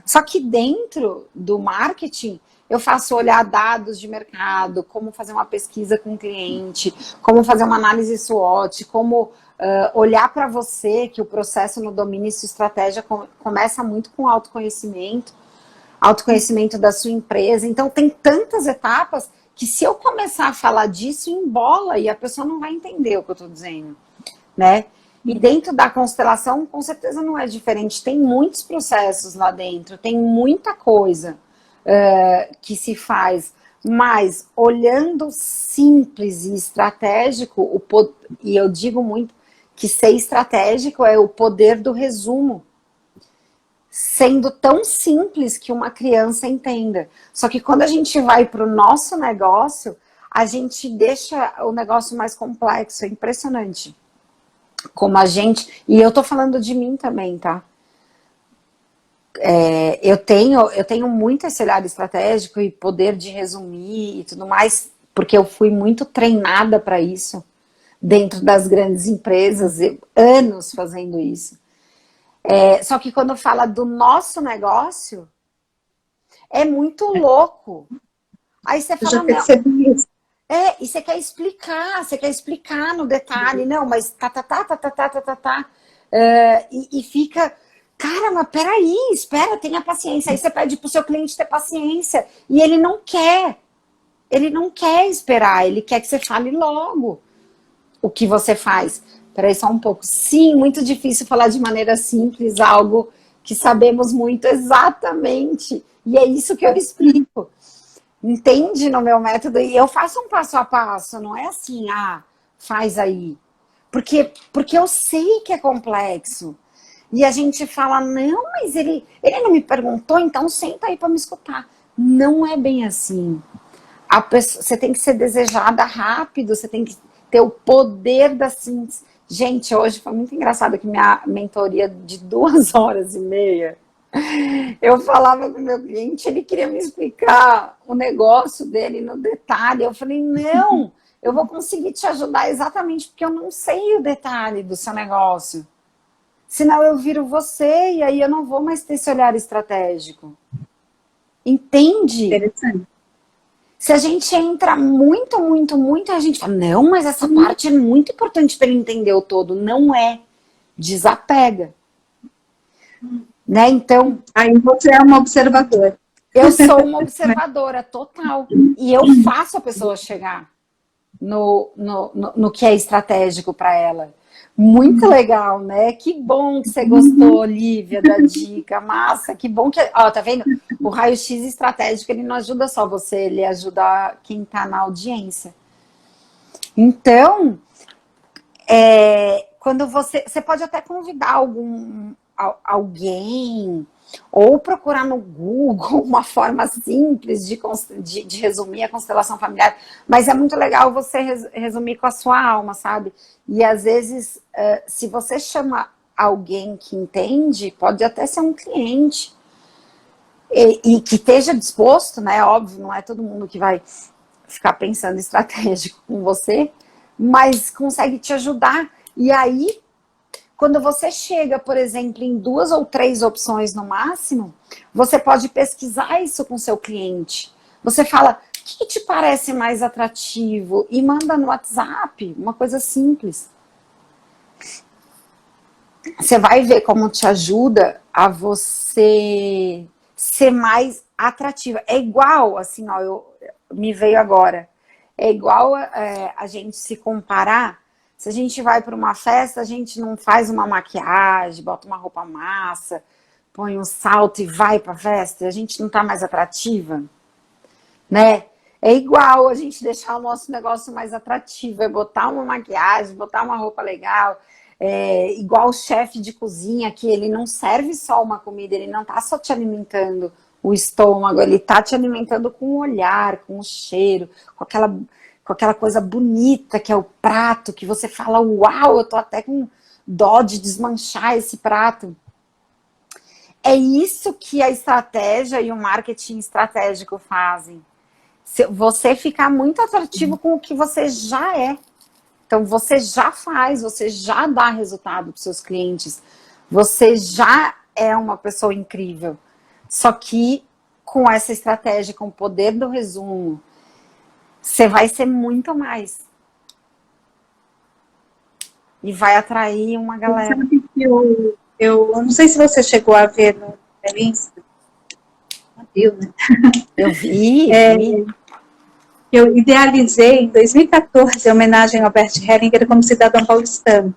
Só que dentro do marketing, eu faço olhar dados de mercado, como fazer uma pesquisa com o cliente, como fazer uma análise SWOT, como olhar para você, que o processo no domínio e sua estratégia começa muito com autoconhecimento da sua empresa. Então, tem tantas etapas que se eu começar a falar disso, embola e a pessoa não vai entender o que eu estou dizendo, né? E dentro da constelação, com certeza não é diferente. Tem muitos processos lá dentro, tem muita coisa que se faz, mas olhando simples e estratégico, e eu digo muito que ser estratégico é o poder do resumo, sendo tão simples que uma criança entenda. Só que quando a gente vai para o nosso negócio, a gente deixa o negócio mais complexo, é impressionante. Como a gente, e eu tô falando de mim também, tá? Eu tenho muito esse olhar estratégico e poder de resumir e tudo mais, porque eu fui muito treinada para isso, dentro das grandes empresas, anos fazendo isso. Só que quando fala do nosso negócio, é muito louco. Aí você fala, eu já percebi isso. e você quer explicar no detalhe, não, mas e fica, cara, mas peraí, espera, tenha paciência. Aí você pede pro seu cliente ter paciência, e ele não quer esperar, ele quer que você fale logo o que você faz. Peraí só um pouco. Sim, muito difícil falar de maneira simples algo que sabemos muito exatamente, e é isso que eu explico. Entende no meu método? E eu faço um passo a passo, não é assim, faz aí. Porque eu sei que é complexo. E a gente fala, não, mas ele não me perguntou, então senta aí para me escutar. Não é bem assim. Você tem que ser desejada rápido, você tem que ter o poder da síntese. Gente, hoje foi muito engraçado que minha mentoria de 2 horas e meia, eu falava com o meu cliente, ele queria me explicar o negócio dele no detalhe. Eu falei, não, eu vou conseguir te ajudar exatamente porque eu não sei o detalhe do seu negócio. Senão eu viro você e aí eu não vou mais ter esse olhar estratégico. Entende? Interessante. Se a gente entra muito, a gente fala, não, mas essa parte é muito importante para ele entender o todo. Não é. Desapega. Né? Então, aí você é uma observadora. Eu sou uma observadora total. E eu faço a pessoa chegar no que é estratégico para ela. Muito legal, né? Que bom que você gostou, Olivia, da dica. Massa, que bom que... Ó, tá vendo? O raio-x estratégico, ele não ajuda só você, ele ajuda quem tá na audiência. Então, quando você pode até convidar alguém, ou procurar no Google uma forma simples de resumir a constelação familiar, mas é muito legal você resumir com a sua alma, sabe? E às vezes, se você chama alguém que entende, pode até ser um cliente, e que esteja disposto, né? Óbvio, não é todo mundo que vai ficar pensando estratégico com você, mas consegue te ajudar. E aí, Quando você chega, por exemplo, em 2 ou 3 opções no máximo, você pode pesquisar isso com seu cliente. Você fala, o que te parece mais atrativo? E manda no WhatsApp, uma coisa simples. Você vai ver como te ajuda a você ser mais atrativa. É igual, assim, ó, me veio agora. É igual a gente se comparar. Se a gente vai para uma festa, a gente não faz uma maquiagem, bota uma roupa massa, põe um salto e vai para a festa. A gente não tá mais atrativa, né? É igual a gente deixar o nosso negócio mais atrativo, é botar uma maquiagem, botar uma roupa legal. É igual o chefe de cozinha, que ele não serve só uma comida, ele não tá só te alimentando o estômago, ele tá te alimentando com o olhar, com o cheiro, com aquela coisa bonita que é o prato, que você fala, uau, eu tô até com dó de desmanchar esse prato. É isso que a estratégia e o marketing estratégico fazem. Você ficar muito atrativo com o que você já é. Então, você já faz, você já dá resultado para os seus clientes. Você já é uma pessoa incrível. Só que com essa estratégia, com o poder do resumo, você vai ser muito mais. E vai atrair uma galera. Sabe que eu não sei se você chegou a ver no Insta, viu, né? Eu vi. Eu idealizei em 2014 a homenagem ao Bert Hellinger como cidadão paulistano.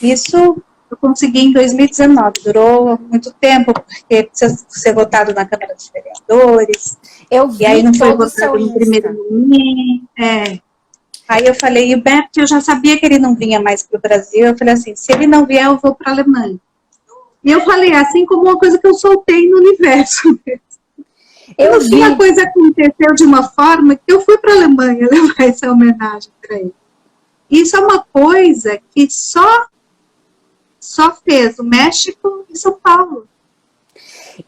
Isso eu consegui em 2019, durou muito tempo, porque precisa ser votado na Câmara dos Vereadores, Eu e aí vi não foi todo o seu votado no primeiro Insta. momento. Aí eu falei, e o Bert, eu já sabia que ele não vinha mais para o Brasil, eu falei assim, se ele não vier, eu vou para a Alemanha. E eu falei, assim como uma coisa que eu soltei no universo. E Eu no fim a vi. coisa aconteceu de uma forma que eu fui para a Alemanha levar essa homenagem para ele. Isso é uma coisa que só fez o México e São Paulo.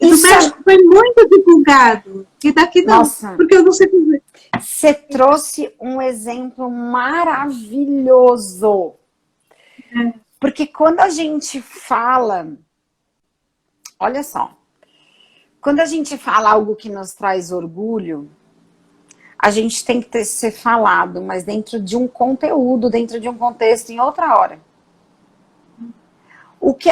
E do Isso é... México foi muito divulgado. E daqui não, Nossa, porque eu não sei dizer. você trouxe um exemplo maravilhoso. Porque quando a gente fala, olha só, quando a gente fala algo que nos traz orgulho, a gente tem que ser falado, mas dentro de um conteúdo, dentro de um contexto, em outra hora. O que,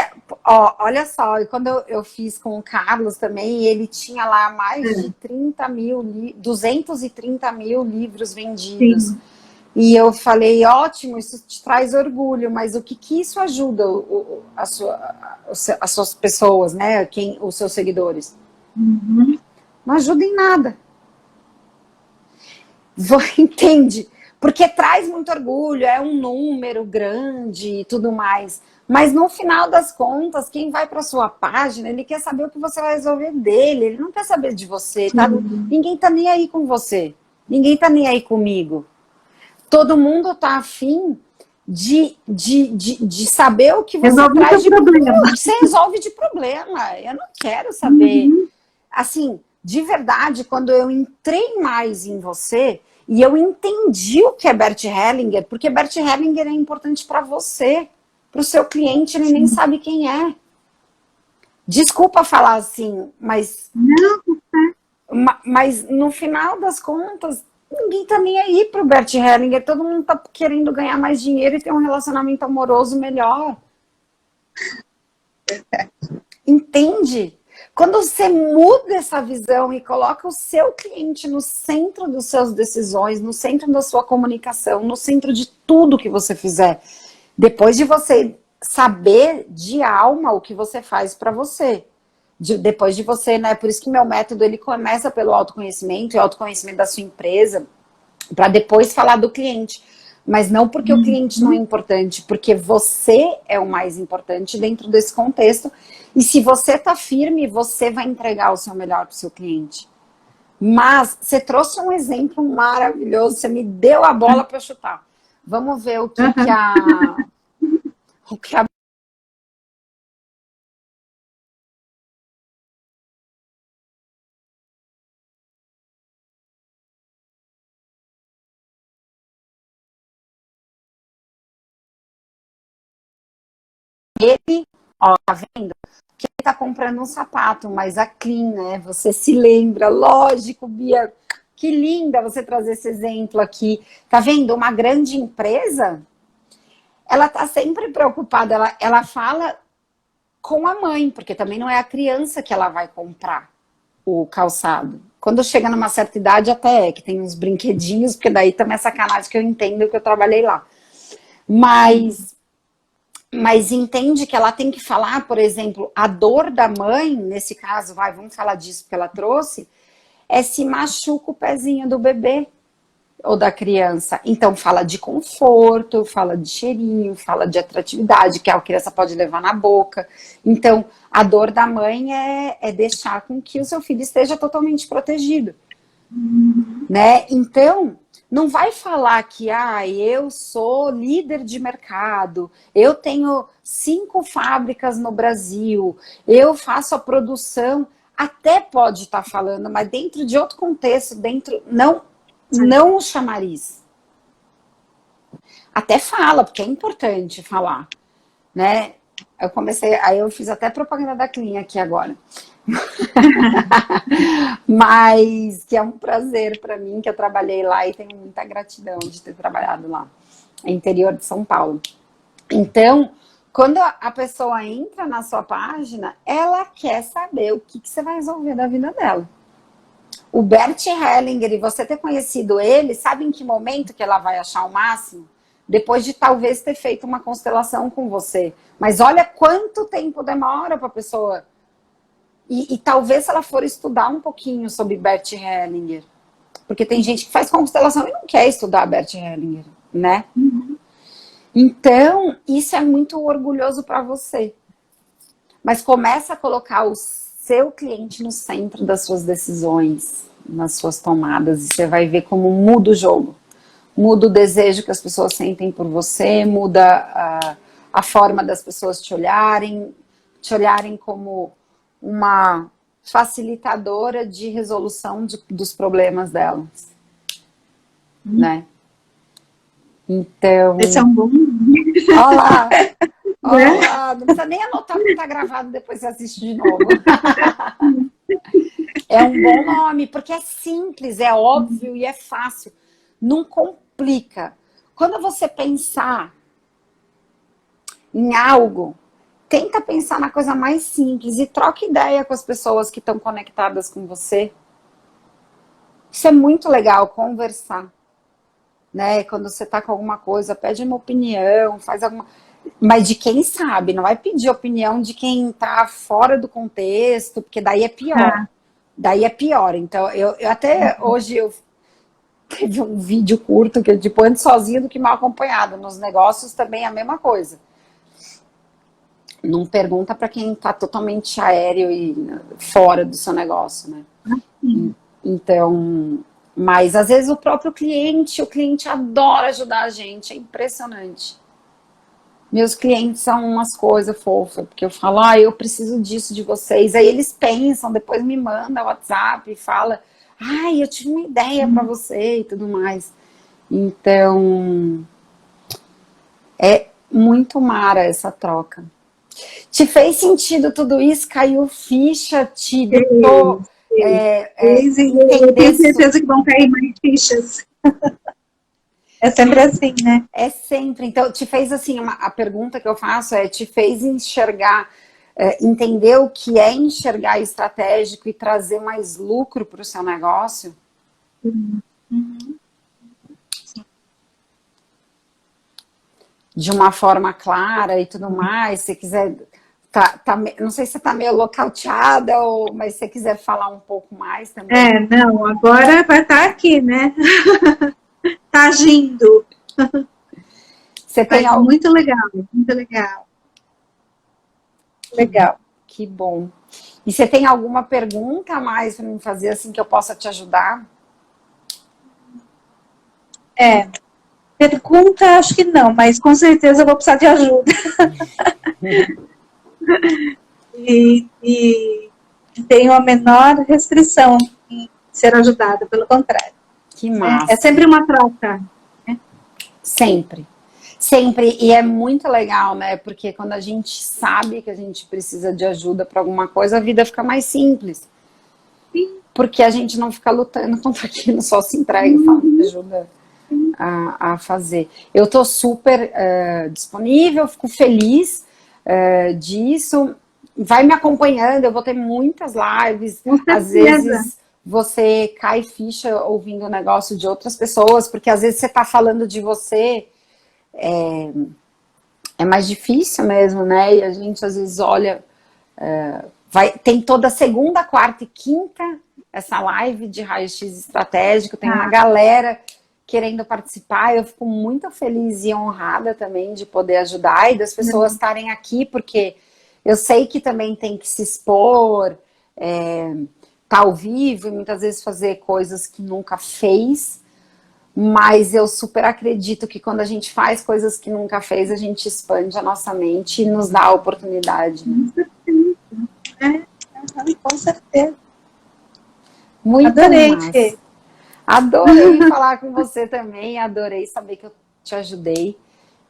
olha só, e quando eu fiz com o Carlos também, ele tinha lá mais de 30 mil, 230 mil livros vendidos. Sim. E eu falei, ótimo, isso te traz orgulho, mas o que isso ajuda as suas pessoas, né? Os seus seguidores? Uhum. Não ajuda em nada. Entende? Porque traz muito orgulho, é um número grande e tudo mais. Mas no final das contas, quem vai para sua página, ele quer saber o que você vai resolver dele, ele não quer saber de você, tá? Ninguém tá nem aí com você, ninguém tá nem aí comigo. Todo mundo tá afim de saber o que você Resolvi traz seu problema. o que você resolve de problema. Eu não quero saber. Assim, de verdade, quando eu entrei mais em você e eu entendi o que é Bert Hellinger, porque Bert Hellinger é importante para você, para o seu cliente, ele nem sabe quem é. Desculpa falar assim, mas no final das contas, ninguém tá nem aí pro Bert Hellinger, todo mundo tá querendo ganhar mais dinheiro e ter um relacionamento amoroso melhor. Entende? Quando você muda essa visão e coloca o seu cliente no centro das suas decisões, no centro da sua comunicação, no centro de tudo que você fizer, depois de você saber de alma o que você faz para você, depois de você, né? Por isso que meu método ele começa pelo autoconhecimento e autoconhecimento da sua empresa, para depois falar do cliente. Mas não porque o cliente não é importante, porque você é o mais importante dentro desse contexto. E se você tá firme, você vai entregar o seu melhor para o seu cliente. Mas você trouxe um exemplo maravilhoso, você me deu a bola para chutar. Vamos ver o que a ele, ó, tá vendo? Que ele tá comprando um sapato, mas a Clean, né? Você se lembra, lógico, Bia, que linda você trazer esse exemplo aqui. Tá vendo? Uma grande empresa, ela tá sempre preocupada, ela fala com a mãe, porque também não é a criança que ela vai comprar o calçado. Quando chega numa certa idade, até é, que tem uns brinquedinhos, porque daí também é sacanagem que eu entendo que eu trabalhei lá. Mas entende que ela tem que falar, por exemplo, a dor da mãe, nesse caso, vamos falar disso que ela trouxe, é se machuca o pezinho do bebê ou da criança. Então fala de conforto, fala de cheirinho, fala de atratividade, que a criança pode levar na boca. Então a dor da mãe é deixar com que o seu filho esteja totalmente protegido, né? Então não vai falar que eu sou líder de mercado, eu tenho 5 fábricas no Brasil, eu faço a produção. Até pode estar falando, mas dentro de outro contexto, não o chamariz. Até fala, porque é importante falar, né? Aí eu fiz até propaganda da Clean aqui agora. Mas que é um prazer para mim, que eu trabalhei lá e tenho muita gratidão de ter trabalhado lá, no interior de São Paulo. Então, quando a pessoa entra na sua página, ela quer saber o que você vai resolver da vida dela. O Bert Hellinger, e você ter conhecido ele, sabe em que momento que ela vai achar o máximo? Depois de talvez ter feito uma constelação com você. Mas olha quanto tempo demora para a pessoa. E talvez se ela for estudar um pouquinho sobre Bert Hellinger. Porque tem gente que faz constelação e não quer estudar Bert Hellinger, né? Então, isso é muito orgulhoso para você. Mas começa a colocar o seu cliente no centro das suas decisões, nas suas tomadas, e você vai ver como muda o jogo. Muda o desejo que as pessoas sentem por você, muda a forma das pessoas te olharem como uma facilitadora de resolução dos problemas delas. Né? Então... Esse é um bom... Olha lá! Olha lá! Não precisa nem anotar que tá gravado, depois você assiste de novo. É um bom nome, porque é simples, é óbvio e é fácil. Não complica. Quando você pensar em algo, tenta pensar na coisa mais simples e troca ideia com as pessoas que estão conectadas com você. Isso é muito legal, conversar. Né? Quando você está com alguma coisa, pede uma opinião, faz alguma... Mas de quem sabe, não vai pedir opinião de quem está fora do contexto, porque daí é pior. Daí é pior. Então, eu até hoje teve um vídeo curto que eu tipo, ando sozinho do que mal acompanhado. Nos negócios também é a mesma coisa. Não pergunta para quem está totalmente aéreo e fora do seu negócio, né? Então, mas às vezes o próprio cliente, adora ajudar a gente, é impressionante. Meus clientes são umas coisas fofas, porque eu falo, eu preciso disso de vocês. Aí eles pensam, depois me mandam WhatsApp e fala, eu tive uma ideia para você e tudo mais. Então, é muito mara essa troca. Te fez sentido tudo isso? Caiu ficha? Te deu... eu tenho certeza que vão cair mais fichas. É sempre assim, né? É sempre. Então, te fez assim, a pergunta que eu faço te fez enxergar, entender o que é enxergar estratégico e trazer mais lucro para o seu negócio? De uma forma clara e tudo mais, se quiser... não sei se você está meio locauteada, mas se você quiser falar um pouco mais também. Não, agora vai estar aqui, né? Tá agindo. Você tem algo muito legal, muito legal. Legal. Que bom. E você tem alguma pergunta a mais para me fazer, assim, que eu possa te ajudar? Pergunta, acho que não, mas com certeza eu vou precisar de ajuda. e tenho a menor restrição em ser ajudada, pelo contrário. Que massa. É sempre uma troca. Sempre. Sempre, e é muito legal, né? Porque quando a gente sabe que a gente precisa de ajuda para alguma coisa, a vida fica mais simples. Sim. Porque a gente não fica lutando contra aquilo, só se entrega e fala que ajuda a fazer. Eu tô super disponível, fico feliz disso. Vai me acompanhando, eu vou ter muitas lives. Com Às certeza. vezes você cai ficha ouvindo o negócio de outras pessoas, porque às vezes você tá falando de você, é mais difícil mesmo, né? E a gente às vezes olha, tem toda segunda, quarta e quinta essa live de raio-x estratégico, tem uma galera querendo participar, eu fico muito feliz e honrada também de poder ajudar e das pessoas estarem aqui, porque eu sei que também tem que se expor, tá ao vivo e muitas vezes fazer coisas que nunca fez, mas eu super acredito que quando a gente faz coisas que nunca fez, a gente expande a nossa mente e nos dá a oportunidade. Com certeza. Muito Adorei, massa. Fê. Adorei falar com você também, adorei saber que eu te ajudei.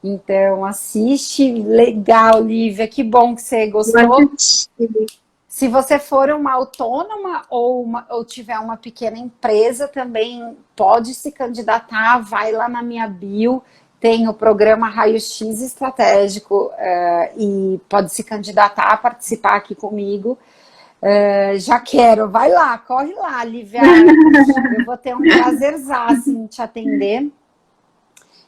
Então, assiste, legal, Lívia, que bom que você gostou. Se você for uma autônoma ou tiver uma pequena empresa, também pode se candidatar, vai lá na minha bio, tem o programa Raio-X Estratégico e pode se candidatar a participar aqui comigo. Já quero, vai lá, corre lá, Lívia. Eu vou ter um prazerzaço em te atender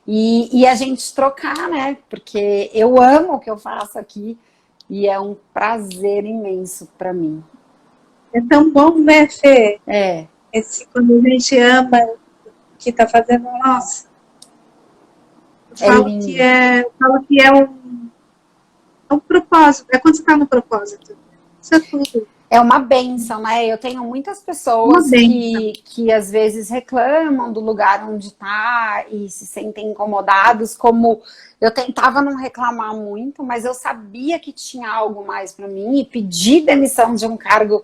e a gente trocar, né? Porque eu amo o que eu faço aqui e é um prazer imenso para mim. É tão bom, né, Fê? Quando a gente ama o que está fazendo, nossa. Eu falo que é um propósito, é quando você está no propósito. Isso é tudo. É uma bênção, né? Eu tenho muitas pessoas que às vezes reclamam do lugar onde está e se sentem incomodados, como eu tentava não reclamar muito, mas eu sabia que tinha algo mais para mim e pedi demissão de um cargo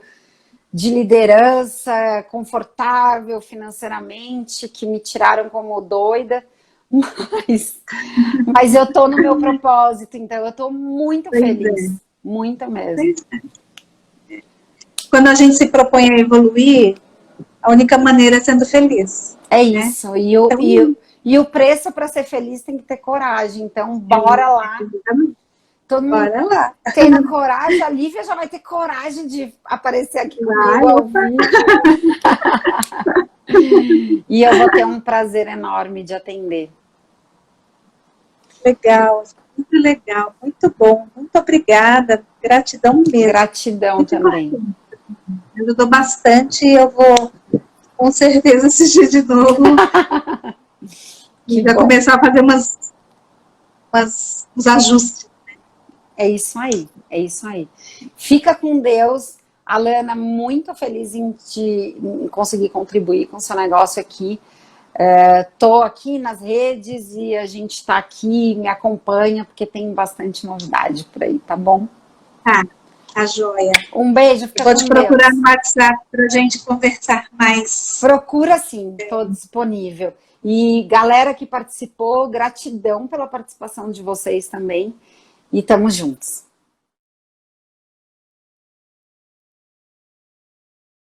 de liderança confortável financeiramente, que me tiraram como doida, mas eu tô no meu propósito, então eu tô muito feliz, muito mesmo. Quando a gente se propõe a evoluir, a única maneira é sendo feliz. É isso, né? E o preço para ser feliz tem que ter coragem, então bora lá. Todo mundo bora lá. Tendo coragem, a Lívia já vai ter coragem de aparecer aqui comigo ao vivo. E eu vou ter um prazer enorme de atender. Legal, muito legal, muito bom, muito obrigada, gratidão mesmo. Gratidão muito também. Me ajudou bastante e eu vou com certeza assistir de novo. E já começar a fazer uns ajustes. É isso aí, é isso aí. Fica com Deus. Alana, muito feliz em conseguir contribuir com o seu negócio aqui. Tô aqui nas redes e a gente está aqui, me acompanha, porque tem bastante novidade por aí, tá bom? Tá joia. Um beijo, fica com Deus. Vou te procurar no WhatsApp para a gente conversar mais. Procura sim, estou disponível. E galera que participou, gratidão pela participação de vocês também. E estamos juntos.